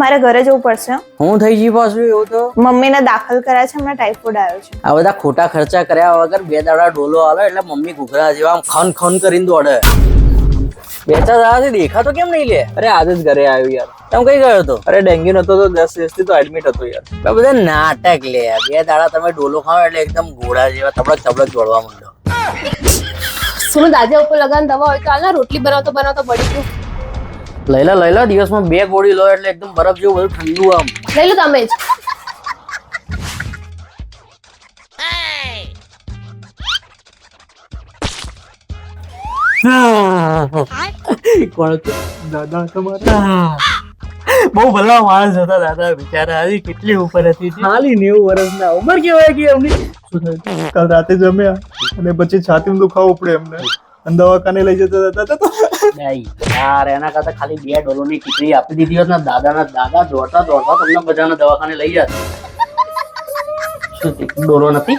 મારે ઘરે જવું પડશે. હું થઈ ગઈ પાછું એવું તો? મમ્મીને દાખલ કર્યા છે, હમણાં ટાઇફોઇડ આવ્યો છે. આ બધા ખોટા ખર્ચા કર્યા વગર 2 દાડા ડોલો આલો એટલે મમ્મી ઘૂઘરા જેવા આમ ખન ખન કરીને દોડે. 2-4 દાડાથી દેખાતો કેમ નહીં લે? અરે આજે જ ઘરે આવ્યો યાર. તમે કઈ ગયો હતો? અરે ડેન્ગ્યુ નતો તો 10 દિવસથી તો એડમિટ હતો યાર. આ બધા નાટક લે. 2 દાડા તમે ડોલો ખાઓ એટલે એકદમ ઘોડા જેવા તબડક તબડક દોડવા માંડો. સુનો દાદા ઉપર લગાન દવા હોય તો આલા રોટલી બનાવતો પડી ગયું. લઈ લો દિવસમાં 2 ગોળી લો એટલે એકદમ બરફ જેવું બધું ઠંડુ આમ. લઈ લો તમે જ. કોણ હતો? દાદા તમારા બહુ ભલા માણસ હતા દાદા બિચારા. હજી કેટલી ઉપર હતી? ખાલી 90 વર્ષના. ઉંમર કેવાય કે એમની? શું થયું? કાલ રાતે જમ્યા અને પછી છાતીમાં દુખાવો પડે એમને. અને દવાખાને લઈ જતા હતા. નહીં યાર, એના કરતા ખાલી 2 ડોલોની ટીકડી આપી દીધી હોત ને દાદા દોડતા તમને બધાને દવાખાને લઈ જતા. શું ડોલો નથી?